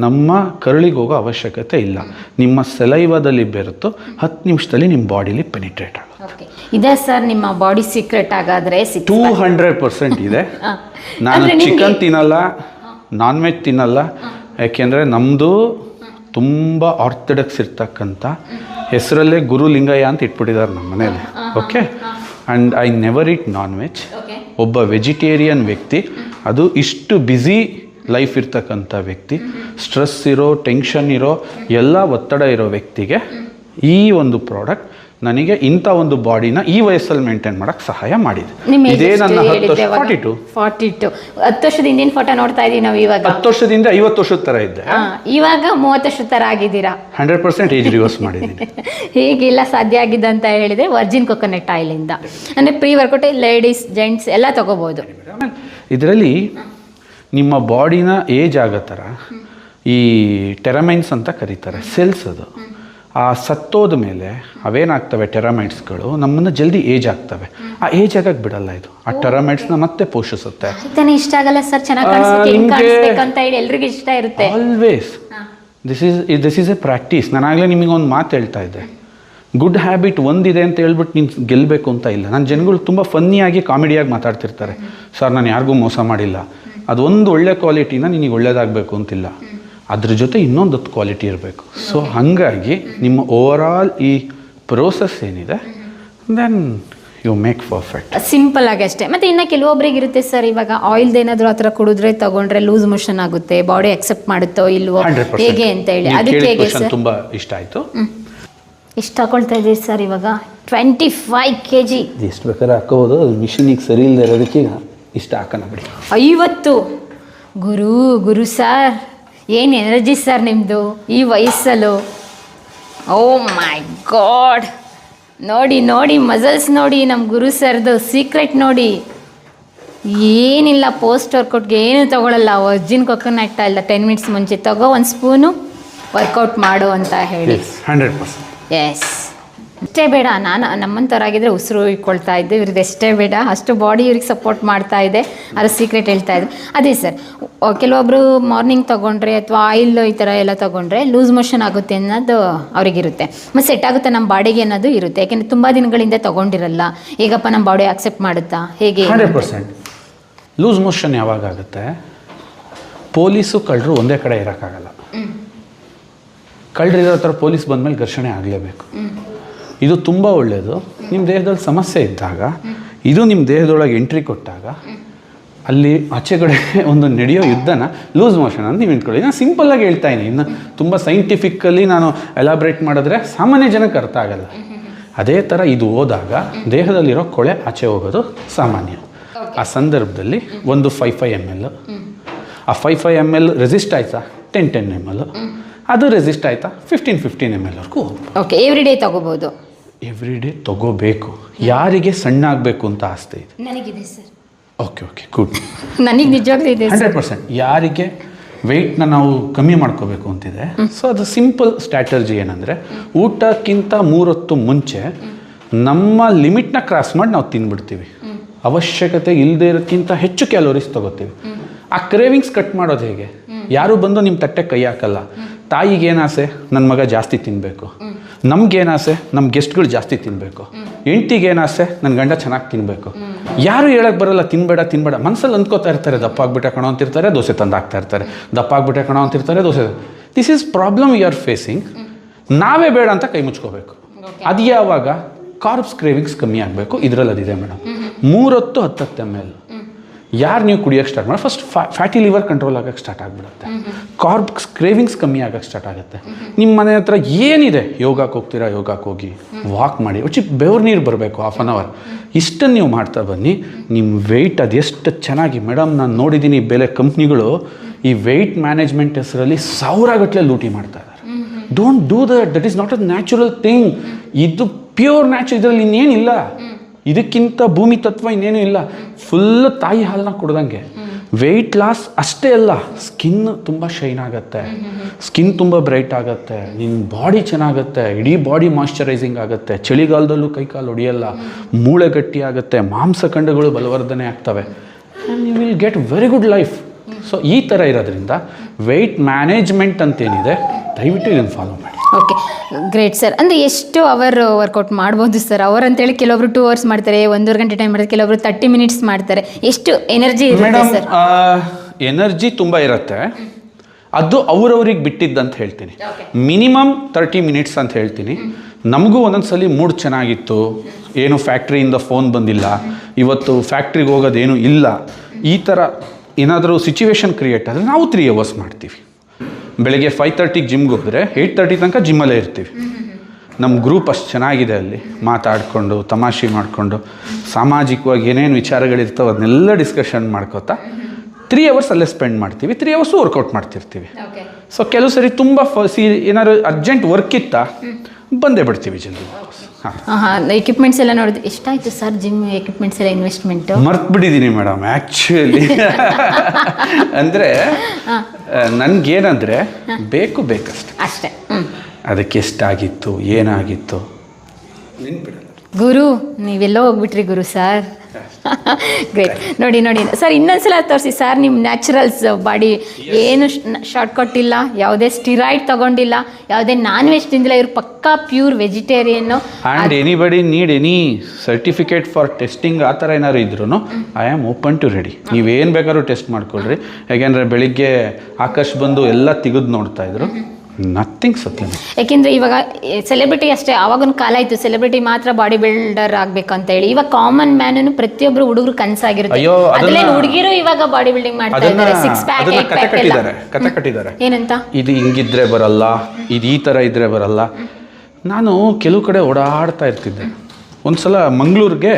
ನಮ್ಮ ಕರಳಿಗೆ ಹೋಗೋ ಅವಶ್ಯಕತೆ ಇಲ್ಲ. ನಿಮ್ಮ ಸಲೈವದಲ್ಲಿ ಬೆರೆತು 10 ನಿಮಿಷದಲ್ಲಿ ನಿಮ್ಮ ಬಾಡಿಲಿ ಪೆನಿಟ್ರೇಟ್ ಆಗುತ್ತೆ. ಇದೆ ಸರ್ ನಿಮ್ಮ ಬಾಡಿ ಸೀಕ್ರೆಟ್. ಆಗಾದರೆ 200% ಇದೆ. ನಾನು ಚಿಕನ್ ತಿನ್ನಲ್ಲ, ನಾನ್ ವೆಜ್ ತಿನ್ನಲ್ಲ. ಯಾಕೆಂದರೆ ನಮ್ಮದು ತುಂಬ ಆರ್ಥೋಡಕ್ಸ್ ಇರ್ತಕ್ಕಂಥ ಹೆಸರಲ್ಲೇ ಗುರು ಲಿಂಗಯ್ಯ ಅಂತ ಇಟ್ಬಿಟ್ಟಿದ್ದಾರೆ ನಮ್ಮ ಮನೇಲಿ. Okay, and I never eat non veg. ಒಬ್ಬ ವೆಜಿಟೇರಿಯನ್ ವ್ಯಕ್ತಿ, ಅದು ಇಷ್ಟು ಬ್ಯುಸಿ ಲೈಫ್ ಇರ್ತಕ್ಕಂಥ ವ್ಯಕ್ತಿ, ಸ್ಟ್ರೆಸ್ ಇರೋ, ಟೆನ್ಷನ್ ಇರೋ, ಎಲ್ಲ ಒತ್ತಡ ಇರೋ ವ್ಯಕ್ತಿಗೆ ಈ ಒಂದು ಪ್ರಾಡಕ್ಟ್ ನನಗೆ ಇಂಥ ಒಂದು ಬಾಡಿನ ಈ ವಯಸ್ಸಲ್ಲಿ ಮೇಂಟೈನ್ ಮಾಡೋಕ್ಕೆ ಸಹಾಯ ಮಾಡಿದೆ. ಇದೇ ನನ್ನ 42. 10 ವರ್ಷದ ಹಿಂದಿನ ಫೋಟೋ ನೋಡ್ತಾ ಇದೀವಿ ನಾವು. ಇವಾಗ 10 ವರ್ಷದಿಂದ 50 ವರ್ಷದ ಥರ ಇದ್ದೆ, ಇವಾಗ 30 ವರ್ಷದ ಥರ ಆಗಿದ್ದೀರಾ. 100% ಏಜ್ ರಿವರ್ಸ್ ಮಾಡಿದ್ದೀನಿ. ಹೀಗೆಲ್ಲ ಸಾಧ್ಯ ಆಗಿದೆ ಅಂತ ಹೇಳಿದರೆ ವರ್ಜಿನ್ ಕೊಕೊನಟ್ ಆಯಿಲಿಂದ. ಅಂದರೆ ಪ್ರೀ ವರ್ಕೌಟ್ ಲೇಡೀಸ್ ಜೆಂಟ್ಸ್ ಎಲ್ಲ ತಗೋಬೋದು. ಇದರಲ್ಲಿ ನಿಮ್ಮ ಬಾಡಿನ ಏಜ್ ಆಗೋ ಥರ ಈ ಟೆರಮೈನ್ಸ್ ಅಂತ ಕರೀತಾರೆ, ಸೆಲ್ಸ್. ಅದು ಆ ಸತ್ತೋದ ಮೇಲೆ ಅವೇನಾಗ್ತವೆ, ಟೆರಮೈಟ್ಸ್ಗಳು ನಮ್ಮನ್ನು ಜಲ್ದಿ ಏಜ್ ಆಗ್ತವೆ. ಆ ಏಜ್ ಆಗಕ್ಕೆ ಬಿಡಲ್ಲ ಇದು. ಆ ಟೆರಮೈಟ್ಸ್ನ ಮತ್ತೆ ಪೋಷಿಸುತ್ತೆ. ಇಷ್ಟ ಆಗಲ್ಲ ಸರ್, ಚೆನ್ನಾಗಿ ಎಲ್ರಿಗೂ ಇಷ್ಟ ಇರುತ್ತೆ. Always this is a practice. ನಾನಾಗಲೇ ನಿಮಗೆ ಒಂದು ಮಾತು ಹೇಳ್ತಾ ಇದ್ದೆ, ಗುಡ್ ಹ್ಯಾಬಿಟ್ ಒಂದಿದೆ ಅಂತ ಹೇಳ್ಬಿಟ್ಟು ನೀನು ಗೆಲ್ಲಬೇಕು ಅಂತ ಇಲ್ಲ. ನನ್ನ ಜನಗಳು ತುಂಬ ಫನ್ನಿಯಾಗಿ ಕಾಮಿಡಿಯಾಗಿ ಮಾತಾಡ್ತಿರ್ತಾರೆ. ಸರ್ ನಾನು ಯಾರಿಗೂ ಮೋಸ ಮಾಡಿಲ್ಲ. ಅದೊಂದು ಒಳ್ಳೆ ಕ್ವಾಲಿಟಿನ ನಿನಗೆ ಒಳ್ಳೇದಾಗಬೇಕು ಅಂತಿಲ್ಲ, ಅದ್ರ ಜೊತೆ ಇನ್ನೊಂದು ಕ್ವಾಲಿಟಿ ಇರಬೇಕು. ಸೊ ಹಾಗಾಗಿ ನಿಮ್ಮ ಓವರಾಲ್ ಈ ಪ್ರೋಸೆಸ್ ಏನಿದೆ, then you make perfect. Simple ಆಗಿ ಅಷ್ಟೇ. ಮತ್ತು ಇನ್ನು ಕೆಲವೊಬ್ರಿಗೆ ಇರುತ್ತೆ ಸರ್, ಇವಾಗ ಆಯಿಲ್ದೇನಾದರೂ ಆ ಥರ ಕುಡಿದ್ರೆ ತಗೊಂಡ್ರೆ ಲೂಸ್ ಮೋಷನ್ ಆಗುತ್ತೆ, ಬಾಡಿ ಅಕ್ಸೆಪ್ಟ್ ಮಾಡುತ್ತೋ ಇಲ್ವೋ ಹೇಗೆ ಅಂತ ಹೇಳಿ. ಅದಕ್ಕೆ ಹೇಗೆ ಸರ್? ತುಂಬ ಇಷ್ಟ ಆಯಿತು. ಎಷ್ಟು ಹಾಕೊಳ್ತಾ ಇದ್ದೀರಿ ಸರ್ ಇವಾಗ? 25 kg. ಎಷ್ಟು ಬೇಕಾದ್ರೆ ಹಾಕೋಬೋದು. ಅದು ಮಿಷಿನಿಗೆ ಸರಿ ಇಲ್ಲದೆ ಇರೋದಕ್ಕೆ ಇಷ್ಟ ಹಾಕೋಣ ಬಿಡಿ. 50. ಗುರು ಸರ್, ಏನು ಎನರ್ಜಿ ಸರ್ ನಿಮ್ಮದು ಈ ವಯಸ್ಸಲ್ಲೂ. ಓ ಮೈ ಗಾಡ್, ನೋಡಿ ಮಸಲ್ಸ್ ನೋಡಿ. ನಮ್ಮ ಗುರು ಸರ್ದು ಸೀಕ್ರೆಟ್ ನೋಡಿ. ಏನಿಲ್ಲ, ಪೋಸ್ಟ್ ವರ್ಕೌಟ್ಗೆ ಏನು ತೊಗೊಳ್ಳಲ್ಲ, ವರ್ಜಿನ್ ಕೊಕೊನಟ್ ಆಯಿಲ್ 10 minutes ಮುಂಚೆ ತಗೋ, 1 ಸ್ಪೂನು ವರ್ಕೌಟ್ ಮಾಡು ಅಂತ ಹೇಳಿ. 100%. ಎಸ್, ಅಷ್ಟೇ ಬೇಡ. ನಮ್ಮಂಥವ್ರಾಗಿದ್ದರೆ ಉಸಿರು ಇಟ್ಕೊಳ್ತಾ ಇದ್ದೆ, ಇವ್ರದ್ದು ಎಷ್ಟೇ ಬೇಡ, ಅಷ್ಟು ಬಾಡಿ ಇವ್ರಿಗೆ ಸಪೋರ್ಟ್ ಮಾಡ್ತಾ ಇದೆ. ಅದ್ರ ಸೀಕ್ರೆಟ್ ಹೇಳ್ತಾ ಇದ್ರು. ಅದೇ ಸರ್, ಕೆಲವೊಬ್ಬರು ಮಾರ್ನಿಂಗ್ ತೊಗೊಂಡ್ರೆ ಅಥವಾ ಆಯಿಲ್ ಈ ಥರ ಎಲ್ಲ ತೊಗೊಂಡ್ರೆ ಲೂಸ್ ಮೋಷನ್ ಆಗುತ್ತೆ ಅನ್ನೋದು ಅವ್ರಿಗಿರುತ್ತೆ. ಮತ್ತು ಸೆಟ್ ಆಗುತ್ತೆ ನಮ್ಮ ಬಾಡಿಗೆ ಅನ್ನೋದು ಇರುತ್ತೆ. ಯಾಕೆಂದರೆ ತುಂಬ ದಿನಗಳಿಂದ ತೊಗೊಂಡಿರಲ್ಲ. ಈಗಪ್ಪ ನಮ್ಮ ಬಾಡಿ ಅಕ್ಸೆಪ್ಟ್ ಮಾಡುತ್ತಾ ಹೇಗೆ? 100%. ಲೂಸ್ ಮೋಷನ್ ಯಾವಾಗ ಆಗುತ್ತೆ? ಪೊಲೀಸು ಕಳ್ಳರು ಒಂದೇ ಕಡೆ ಇರೋಕ್ಕಾಗಲ್ಲ. ಕಳ್ಳರಿರೋ ಥರ ಪೊಲೀಸ್ ಬಂದಮೇಲೆ ಘರ್ಷಣೆ ಆಗಲೇಬೇಕು. ಇದು ತುಂಬ ಒಳ್ಳೆಯದು. ನಿಮ್ಮ ದೇಹದಲ್ಲಿ ಸಮಸ್ಯೆ ಇದ್ದಾಗ, ಇದು ನಿಮ್ಮ ದೇಹದೊಳಗೆ ಎಂಟ್ರಿ ಕೊಟ್ಟಾಗ, ಅಲ್ಲಿ ಆಚೆಗಡೆ ಒಂದು ನಡೆಯೋ ಯುದ್ಧನ ಲೂಸ್ ಮೋಷನ್ ಅಂತ ನೀವು ಇಟ್ಕೊಳ್ಳಿ. ನಾನು ಸಿಂಪಲ್ಲಾಗಿ ಹೇಳ್ತಾ ಇದ್ದೀನಿ. ಇನ್ನು ತುಂಬ ಸೈಂಟಿಫಿಕಲಿ ನಾನು ಎಲಾಬ್ರೇಟ್ ಮಾಡಿದ್ರೆ ಸಾಮಾನ್ಯ ಜನಕ್ಕೆ ಅರ್ಥ ಆಗಲ್ಲ. ಅದೇ ಥರ ಇದು ಹೋದಾಗ ದೇಹದಲ್ಲಿರೋ ಕೊಳೆ ಆಚೆ ಹೋಗೋದು ಸಾಮಾನ್ಯ. ಆ ಸಂದರ್ಭದಲ್ಲಿ ಒಂದು 5 ml, ಆ 5 ml ರೆಸಿಸ್ಟ್ ಆಯ್ತಾ 10 ml, ಅದು ರೆಸಿಸ್ಟ್ ಆಯ್ತಾ 15 mlವರೆಗೂ. ಓಕೆ, ಎವ್ರಿ ಡೇ ತಗೋಬೋದು? ಎವ್ರಿ ಡೇ ತಗೋಬೇಕು. ಯಾರಿಗೆ ಸಣ್ಣ ಆಗಬೇಕು ಅಂತ ಆಸ್ತೆ ಇದೆ? ನನಗಿದೆ ಸರ್. Okay, good. ನನಗೆ ನಿಜವಾಗ್ಲೂ ಇದೆ 100%. ಯಾರಿಗೆ ವೆಯ್ಟ್ನ ನಾವು ಕಮ್ಮಿ ಮಾಡ್ಕೋಬೇಕು ಅಂತಿದೆ, ಸೊ ಅದು ಸಿಂಪಲ್ ಸ್ಟ್ರಾಟರ್ಜಿ ಏನಂದರೆ, ಊಟಕ್ಕಿಂತ 3 ಹೊತ್ತು ಮುಂಚೆ ನಮ್ಮ ಲಿಮಿಟ್ನ ಕ್ರಾಸ್ ಮಾಡಿ ನಾವು ತಿಂದ್ಬಿಡ್ತೀವಿ. ಅವಶ್ಯಕತೆ ಇಲ್ಲದೆ ಇರೋಕ್ಕಿಂತ ಹೆಚ್ಚು ಕ್ಯಾಲೋರೀಸ್ ತೊಗೋತೀವಿ. ಆ ಕ್ರೇವಿಂಗ್ಸ್ ಕಟ್ ಮಾಡೋದು ಹೇಗೆ? ಯಾರು ಬಂದು ನಿಮ್ಮ ತಟ್ಟೆ ಕೈ ಹಾಕಲ್ಲ. ತಾಯಿಗೇನು ಆಸೆ? ನನ್ನ ಮಗ ಜಾಸ್ತಿ ತಿನ್ನಬೇಕು. ನಮ್ಗೇನು ಆಸೆ? ನಮ್ಮ ಗೆಸ್ಟ್ಗಳು ಜಾಸ್ತಿ ತಿನ್ನಬೇಕು. ಹೆಂಡ್ತಿಗೇನು ಆಸೆ? ನನ್ನ ಗಂಡ ಚೆನ್ನಾಗಿ ತಿನ್ನಬೇಕು. ಯಾರು ಹೇಳಕ್ಕೆ ಬರಲ್ಲ ತಿನ್ಬೇಡ ತಿನ್ಬೇಡ. ಮನಸ್ಸಲ್ಲಿ ಅಂದ್ಕೋತಾ ಇರ್ತಾರೆ, ದಪ್ಪ ಆಗ್ಬಿಟ್ಟೆ ಕಣೋ ಅಂತಿರ್ತಾರೆ, ದೋಸೆ ತಂದು ಹಾಕ್ತಾ ಇರ್ತಾರೆ. ದಪ್ಪ ಆಗ್ಬಿಟ್ಟೆ ಕಣೋ ಅಂತಿರ್ತಾರೆ, dosa. This is problem you are facing. ನಾವೇ ಬೇಡ ಅಂತ ಕೈ ಮುಚ್ಕೋಬೇಕು. ಅದು ಯಾವಾಗ? ಕಾರ್ಬ್ಸ್ ಕ್ರೇವಿಂಗ್ಸ್ ಕಮ್ಮಿ ಆಗಬೇಕು. ಇದರಲ್ಲಿ ಅದಿದೆ ಮೇಡಮ್. 3 ಹೊತ್ತು 10 ml ಯಾರು ನೀವು ಕುಡಿಯೋಕ್ಕೆ ಸ್ಟಾರ್ಟ್ ಮಾಡಿ, ಫಸ್ಟ್ ಫ್ಯಾಟಿ ಲಿವರ್ ಕಂಟ್ರೋಲ್ ಆಗೋಕ್ಕೆ ಸ್ಟಾರ್ಟ್ ಆಗಿಬಿಡುತ್ತೆ. ಕಾರ್ಬ್ಸ್ ಕ್ರೇವಿಂಗ್ಸ್ ಕಮ್ಮಿ ಆಗೋಕ್ಕೆ ಸ್ಟಾರ್ಟ್ ಆಗುತ್ತೆ. ನಿಮ್ಮ ಮನೆ ಹತ್ರ ಏನಿದೆ, ಯೋಗಕ್ಕೆ ಹೋಗ್ತೀರಾ, ಯೋಗಕ್ಕೆ ಹೋಗಿ, ವಾಕ್ ಮಾಡಿ, ಬೆವ್ರು ನೀರು ಬರಬೇಕು 1/2 hour. ಇಷ್ಟನ್ನು ನೀವು ಮಾಡ್ತಾ ಬನ್ನಿ. ನಿಮ್ಮ ವೆಯ್ಟ್ ಅದೆಷ್ಟು ಚೆನ್ನಾಗಿ, ಮೇಡಮ್ ನಾನು ನೋಡಿದ್ದೀನಿ ಬೇರೆ ಕಂಪ್ನಿಗಳು ಈ ವೆಯ್ಟ್ ಮ್ಯಾನೇಜ್ಮೆಂಟ್ ಹೆಸರಲ್ಲಿ 1000 ಗಟ್ಟಲೆ ಲೂಟಿ ಮಾಡ್ತಾ ಇದ್ದಾರೆ. Don't do that is not a natural thing. ಇದು ಪ್ಯೂರ್ ನ್ಯಾಚುರಲ್. ಇದರಲ್ಲಿ ಇನ್ನೇನಿಲ್ಲ, ಇದಕ್ಕಿಂತ ಭೂಮಿ ತತ್ವ ಇನ್ನೇನು ಇಲ್ಲ. ಫುಲ್ ತಾಯಿ ಹಾಲನ್ನ ಕುಡ್ದಂಗೆ. ವೆಯ್ಟ್ ಲಾಸ್ ಅಷ್ಟೇ ಅಲ್ಲ, ಸ್ಕಿನ್ ತುಂಬ ಶೈನ್ ಆಗುತ್ತೆ, ಸ್ಕಿನ್ ತುಂಬ ಬ್ರೈಟ್ ಆಗುತ್ತೆ, ನಿನ್ನ ಬಾಡಿ ಚೆನ್ನಾಗುತ್ತೆ, ಇಡೀ ಬಾಡಿ ಮಾಯ್ಶ್ಚರೈಸಿಂಗ್ ಆಗುತ್ತೆ, ಚಳಿಗಾಲದಲ್ಲೂ ಕೈಕಾಲು ಹೊಡೆಯಲ್ಲ, ಮೂಳೆ ಗಟ್ಟಿ ಆಗುತ್ತೆ, ಮಾಂಸಖಂಡಗಳು ಬಲವರ್ಧನೆ ಆಗ್ತವೆ, and you will get very good life. So ಈ ಥರ ಇರೋದ್ರಿಂದ ವೆಯ್ಟ್ ಮ್ಯಾನೇಜ್ಮೆಂಟ್ ಅಂತೇನಿದೆ, ದಯವಿಟ್ಟು ಇದನ್ನು ಫಾಲೋ ಮಾಡಿ. Okay, great sir. ಅಂದರೆ ಎಷ್ಟು ಅವರ್ ವರ್ಕೌಟ್ ಮಾಡ್ಬೋದು ಸರ್? ಅವರ್ ಅಂತೇಳಿ ಕೆಲವೊಬ್ರು 2 hours ಮಾಡ್ತಾರೆ, 1.5 ಗಂಟೆ ಟೈಮ್ ಮಾಡ್ತಾರೆ, ಕೆಲವೊಬ್ರು 30 minutes ಮಾಡ್ತಾರೆ. ಎಷ್ಟು ಎನರ್ಜಿ ಇರುತ್ತೆ ಸರ್? ಎನರ್ಜಿ ತುಂಬ ಇರುತ್ತೆ. ಅದು ಅವ್ರವ್ರಿಗೆ ಬಿಟ್ಟಿದ್ದಂತ ಹೇಳ್ತೀನಿ. ಮಿನಿಮಮ್ 30 minutes ಅಂತ ಹೇಳ್ತೀನಿ. ನಮಗೂ ಒಂದೊಂದ್ಸಲಿ ಮೂಡ್ ಚೆನ್ನಾಗಿತ್ತು, ಏನು ಫ್ಯಾಕ್ಟ್ರಿಯಿಂದ ಫೋನ್ ಬಂದಿಲ್ಲ, ಇವತ್ತು ಫ್ಯಾಕ್ಟ್ರಿಗೆ ಹೋಗೋದೇನು ಇಲ್ಲ, ಈ ಥರ ಏನಾದರೂ ಸಿಚುವೇಶನ್ ಕ್ರಿಯೇಟ್ ಆದರೆ ನಾವು 3 hours ಮಾಡ್ತೀವಿ. ಬೆಳಗ್ಗೆ 5:30ಗೆ ಜಿಮ್ಗೆ ಹೋದರೆ 8:30 ತನಕ ಜಿಮ್ಮಲ್ಲೇ ಇರ್ತೀವಿ. ನಮ್ಮ ಗ್ರೂಪ್ ಅಷ್ಟು ಚೆನ್ನಾಗಿದೆ, ಅಲ್ಲಿ ಮಾತಾಡಿಕೊಂಡು ತಮಾಷೆ ಮಾಡಿಕೊಂಡು ಸಾಮಾಜಿಕವಾಗಿ ಏನೇನು ವಿಚಾರಗಳಿರ್ತವೆ ಅದನ್ನೆಲ್ಲ ಡಿಸ್ಕಷನ್ ಮಾಡ್ಕೋತಾ 3 hours ಅಲ್ಲೇ ಸ್ಪೆಂಡ್ ಮಾಡ್ತೀವಿ. 3 hours ವರ್ಕೌಟ್ ಮಾಡ್ತಿರ್ತೀವಿ. ಸೊ ಕೆಲವು ಸರಿ ತುಂಬ ಏನಾದ್ರು ಅರ್ಜೆಂಟ್ ವರ್ಕ್ ಇತ್ತ ಬಂದೇ ಬಿಡ್ತೀವಿ ಜಲ್ದಿ. ಹಾಂ, ಎಕ್ವಿಪ್ಮೆಂಟ್ಸ್ ಎಲ್ಲ ನೋಡಿದ್ರೆ ಎಷ್ಟಾಯಿತು ಸರ್ ಜಿಮ್ ಎಕ್ವಿಪ್ಮೆಂಟ್ಸ್ ಎಲ್ಲ ಇನ್ವೆಸ್ಟ್ಮೆಂಟು? ಮರ್ತ್ಬಿಟ್ಟಿದ್ದೀನಿ ಮೇಡಮ್ ಆ್ಯಕ್ಚುಲಿ. ಅಂದರೆ ನನಗೇನಂದರೆ ಬೇಕಷ್ಟೆ ಅಷ್ಟೇ. ಅದಕ್ಕೆ ಎಷ್ಟಾಗಿತ್ತು ಏನಾಗಿತ್ತು ನೆನ್ಪಿಡಲ್ಲ. ಗುರು ನೀವೆಲ್ಲೋ ಹೋಗ್ಬಿಟ್ರಿ ಗುರು ಸರ್. ಗ್ರೇಟ್. ನೋಡಿ ಸರ್, ಇನ್ನೊಂದ್ಸಲ ತೋರಿಸಿ ಸರ್ ನಿಮ್ಮ ನ್ಯಾಚುರಲ್ಸ್ ಬಾಡಿ. ಏನು ಶಾರ್ಟ್ಕಟ್ ಇಲ್ಲ, ಯಾವುದೇ ಸ್ಟಿರಾಯ್ಡ್ ತಗೊಂಡಿಲ್ಲ, ಯಾವುದೇ ನಾನ್ ವೆಜ್ ತಿಂದಿಲ್ಲ. ಇವ್ರು ಪಕ್ಕಾ pure vegetarian. And anybody need any certificate for testing ಆ ಥರ ಏನಾದ್ರು ಇದ್ರೂ I am open to ready. ನೀವೇನು ಬೇಕಾದ್ರೂ ಟೆಸ್ಟ್ ಮಾಡ್ಕೊಳ್ರಿ. ಯಾಕೆಂದರೆ ಬೆಳಿಗ್ಗೆ ಆಕಾಶ್ ಬಂದು ಎಲ್ಲ ತೆಗೆದು ನೋಡ್ತಾ ಇದ್ರು. ನಥಿಂಗ್ ಸತ್ಯ. ಯಾಕೆಂದರೆ ಇವಾಗ ಸೆಲೆಬ್ರಿಟಿ ಅಷ್ಟೇ, ಆವಾಗೊಂದು ಕಾಲ ಇತ್ತು ಸೆಲೆಬ್ರಿಟಿ ಮಾತ್ರ ಬಾಡಿ ಬಿಲ್ಡರ್ ಆಗಬೇಕಂತ ಹೇಳಿ. ಇವಾಗ ಕಾಮನ್ ಮ್ಯಾನ್ ಪ್ರತಿಯೊಬ್ಬರು ಹುಡುಗರು ಕನಸಾಗಿರುತ್ತೆ. ಅದರಲ್ಲಿ ಹುಡುಗಿರು ಇವಾಗ ಬಾಡಿ ಬಿಲ್ಡಿಂಗ್ ಮಾಡ್ತಾ ಇದ್ದಾರೆ. 6 pack 8 pack ಕತೆ ಕಟ್ಟಿದ್ದಾರೆ. ಏನಂತ? ಇದು ಹಿಂಗಿದ್ರೆ ಬರಲ್ಲ, ಇದು ಈ ಥರ ಇದ್ರೆ ಬರಲ್ಲ. ನಾನು ಕೆಲವು ಕಡೆ ಓಡಾಡ್ತಾ ಇರ್ತಿದ್ದೆ. ಒಂದ್ಸಲ ಮಂಗಳೂರಿಗೆ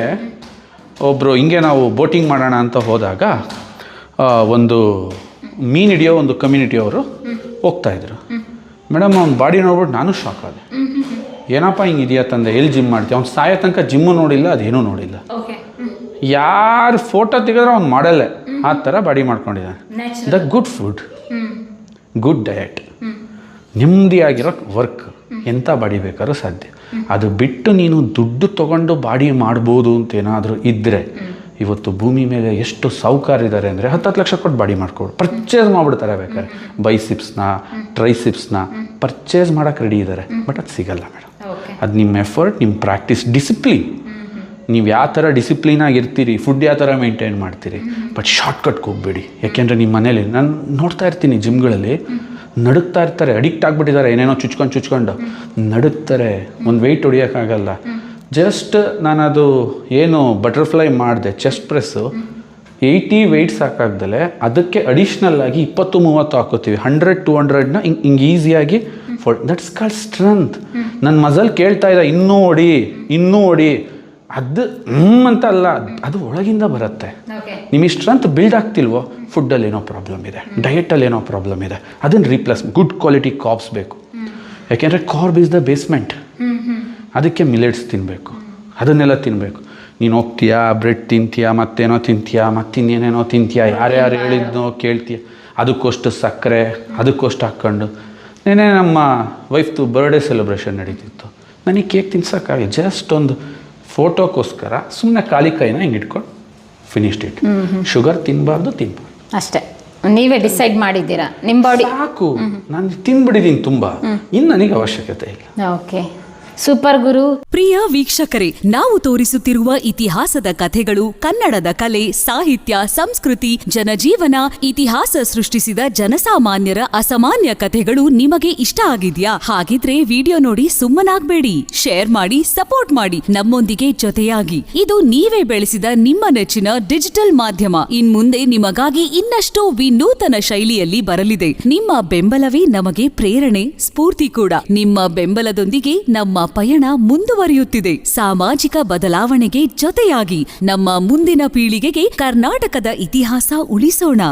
ಒಬ್ಬರು ಹಿಂಗೆ ನಾವು ಬೋಟಿಂಗ್ ಮಾಡೋಣ ಅಂತ ಹೋದಾಗ ಒಂದು ಮೀನು ಹಿಡಿಯೋ ಒಂದು ಕಮ್ಯುನಿಟಿಯವರು ಹೋಗ್ತಾಯಿದ್ರು. ಮೇಡಮ್ ಅವ್ನ ಬಾಡಿ ನೋಡ್ಬಿಟ್ಟು ನಾನು ಶಾಕ್ ಆದೆ. ಏನಪ್ಪ ಹಿಂಗಿದೆಯಾ ತಂದೆ, ಎಲ್ಲಿ ಜಿಮ್ ಮಾಡ್ತೀವಿ? ಅವ್ನು ಸಾಯೋ ತನಕ ಜಿಮ್ಮು ನೋಡಿಲ್ಲ, ಅದೇನೂ ನೋಡಿಲ್ಲ. ಯಾರು ಫೋಟೋ ತೆಗೆದ್ರೆ ಅವ್ನು ಮಾಡಲ್ಲೇ ಆ ಥರ ಬಾಡಿ ಮಾಡ್ಕೊಂಡಿದ್ದಾನೆ. The good food, good diet, ನೆಮ್ಮದಿಯಾಗಿರೋ ವರ್ಕ್, ಎಂಥ ಬಾಡಿ ಬೇಕಾದ್ರೂ ಸಾಧ್ಯ. ಅದು ಬಿಟ್ಟು ನೀನು ದುಡ್ಡು ತೊಗೊಂಡು ಬಾಡಿ ಮಾಡ್ಬೋದು ಅಂತ ಏನಾದರೂ ಇದ್ದರೆ, ಇವತ್ತು ಭೂಮಿ ಮೇಲೆ ಎಷ್ಟು ಸಾಹುಕಾರಿದ್ದಾರೆ ಅಂದರೆ 10 ಲಕ್ಷ ಕೊಟ್ಟು ಬಾಡಿ ಮಾಡ್ಕೊಡು, ಪರ್ಚೇಸ್ ಮಾಡಿಬಿಡ್ತಾರೆ. ಬೇಕಾದ್ರೆ ಬೈಸಿಪ್ಸ್ನ ಟ್ರೈಸಿಪ್ಸ್ನ ಪರ್ಚೇಸ್ ಮಾಡೋಕ್ಕೆ ರೆಡಿ ಇದ್ದಾರೆ. ಬಟ್ ಅದು ಸಿಗಲ್ಲ ಮೇಡಮ್. ಅದು ನಿಮ್ಮ ಎಫರ್ಟ್, ನಿಮ್ಮ ಪ್ರಾಕ್ಟೀಸ್, ಡಿಸಿಪ್ಲಿನ್. ನೀವು ಯಾವ ಥರ ಡಿಸಿಪ್ಲಿನಾಗಿ ಇರ್ತೀರಿ, ಫುಡ್ ಯಾವ ಥರ ಮೇಂಟೈನ್ ಮಾಡ್ತೀರಿ. ಬಟ್ ಶಾರ್ಟ್ಕಟ್ಗೆ ಹೋಗಬೇಡಿ. ಯಾಕೆಂದರೆ ನಿಮ್ಮ ಮನೇಲಿ ನಾನು ನೋಡ್ತಾ ಇರ್ತೀನಿ ಜಿಮ್ಗಳಲ್ಲಿ ನಡುಕ್ತಾ ಇರ್ತಾರೆ, ಅಡಿಕ್ಟ್ ಆಗಿಬಿಟ್ಟಿದ್ದಾರೆ, ಏನೇನೋ ಚುಚ್ಕೊಂಡು ನಡುಕ್ತಾರೆ. ಒಂದು ವೆಯ್ಟ್ ಹೊಡಿಯೋಕ್ಕಾಗಲ್ಲ. ಜಸ್ಟ್ ನಾನದು ಏನು ಬಟರ್ಫ್ಲೈ ಮಾಡಿದೆ, ಚೆಸ್ಟ್ ಪ್ರೆಸ್ಸು 80 ವೆಯ್ಟ್ ಸಾಕಾಗ್ದಲೆ ಅದಕ್ಕೆ ಅಡಿಷ್ನಲ್ ಆಗಿ 20-30 ಹಾಕೋತೀವಿ. 100-200ನ ಹಿಂಗೆ ಈಸಿಯಾಗಿ ದಟ್ಸ್ ಕಾಲ್ಡ್ ಸ್ಟ್ರೆಂತ್. ನನ್ನ ಮಸಲ್ ಕೇಳ್ತಾ ಇದೆ ಇನ್ನೂ ಹೊಡಿ. ಅದು ಅಂತ ಅಲ್ಲ, ಅದು ಒಳಗಿಂದ ಬರುತ್ತೆ. ನಿಮಗೆ ಸ್ಟ್ರೆಂತ್ ಬಿಲ್ಡ್ ಆಗ್ತಿಲ್ವೋ, ಫುಡ್ಡಲ್ಲಿ ಏನೋ ಪ್ರಾಬ್ಲಮ್ ಇದೆ, ಡಯಟಲ್ಲಿ ಏನೋ ಪ್ರಾಬ್ಲಮ್ ಇದೆ. ಅದನ್ನು ರೀಪ್ಲೇಸ್, ಗುಡ್ ಕ್ವಾಲಿಟಿ ಕಾರ್ಬ್ಸ್ ಬೇಕು. ಯಾಕೆಂದರೆ ಕಾರ್ಬ್ ಇಸ್ ದ ಬೇಸ್ಮೆಂಟ್. ಅದಕ್ಕೆ ಮಿಲೆಟ್ಸ್ ತಿನ್ನಬೇಕು, ಅದನ್ನೆಲ್ಲ ತಿನ್ನಬೇಕು. ನೀನು ಹೋಗ್ತೀಯಾ, ಬ್ರೆಡ್ ತಿಂತೀಯಾ, ಮತ್ತೇನೋ ತಿಂತೀಯಾ, ಮತ್ತಿನ್ನೇನೇನೋ ತಿಂತೀಯಾ, ಯಾರ್ಯಾರು ಹೇಳಿದ್ನೋ ಕೇಳ್ತೀಯ, ಅದಕ್ಕೋಷ್ಟು ಸಕ್ಕರೆ, ಅದಕ್ಕೋಷ್ಟು ಹಾಕ್ಕೊಂಡು. ನೆನೆ ನಮ್ಮ ವೈಫ್ದು ಬರ್ಡೇ ಸೆಲೆಬ್ರೇಷನ್ ನಡೀತಿತ್ತು. ನನಗೆ ಕೇಕ್ ತಿನ್ಸೋಕ್ಕಾಗಿ ಜಸ್ಟ್ ಒಂದು ಫೋಟೋಕ್ಕೋಸ್ಕರ ಸುಮ್ಮನೆ ಖಾಲಿ ಕೈನ ಹಿಂಗೆ ಇಟ್ಕೊಂಡು ಫಿನಿಶ್ಡ್ ಇಟ್. ಶುಗರ್ ತಿನ್ನಬಾರ್ದು. ಅಷ್ಟೇ, ನೀವೇ ಡಿಸೈಡ್ ಮಾಡಿದ್ದೀರಾ ನಿಮ್ಮ ಬಾಡಿ. ಸಾಕು, ನಾನು ತಿನ್ಬಿಟ್ಟಿದ್ದೀನಿ ತುಂಬ, ಇನ್ನು ನನಗೆ ಅವಶ್ಯಕತೆ ಇಲ್ಲ. ಓಕೆ, ಸೂಪರ್ ಗುರು. ಪ್ರಿಯ ವೀಕ್ಷಕರೇ, ನಾವು ತೋರಿಸುತ್ತಿರುವ ಇತಿಹಾಸದ ಕಥೆಗಳು ಕನ್ನಡದ ಕಲೆ, ಸಾಹಿತ್ಯ, ಸಂಸ್ಕೃತಿ, ಜನಜೀವನ, ಇತಿಹಾಸ ಸೃಷ್ಟಿಸಿದ ಜನಸಾಮಾನ್ಯರ ಅಸಾಮಾನ್ಯ ಕಥೆಗಳು ನಿಮಗೆ ಇಷ್ಟ ಆಗಿದ್ಯಾ? ಹಾಗಿದ್ರೆ ವಿಡಿಯೋ ನೋಡಿ ಸುಮ್ಮನಾಗ್ಬೇಡಿ, ಶೇರ್ ಮಾಡಿ, ಸಪೋರ್ಟ್ ಮಾಡಿ, ನಮ್ಮೊಂದಿಗೆ ಜೊತೆಯಾಗಿ. ಇದು ನೀವೇ ಬೆಳೆಸಿದ ನಿಮ್ಮ ನೆಚ್ಚಿನ ಡಿಜಿಟಲ್ ಮಾಧ್ಯಮ. ಇನ್ಮುಂದೆ ನಿಮಗಾಗಿ ಇನ್ನಷ್ಟು ವಿನೂತನ ಶೈಲಿಯಲ್ಲಿ ಬರಲಿದೆ. ನಿಮ್ಮ ಬೆಂಬಲವೇ ನಮಗೆ ಪ್ರೇರಣೆ, ಸ್ಫೂರ್ತಿ ಕೂಡ. ನಿಮ್ಮ ಬೆಂಬಲದೊಂದಿಗೆ ನಮ್ಮ ಪಯಣ ಮುಂದುವರಿಯುತ್ತಿದೆ. ಸಾಮಾಜಿಕ ಬದಲಾವಣೆಗೆ ಜೊತೆಯಾಗಿ ನಮ್ಮ ಮುಂದಿನ ಪೀಳಿಗೆಗೆ ಕರ್ನಾಟಕದ ಇತಿಹಾಸ ಉಳಿಸೋಣ.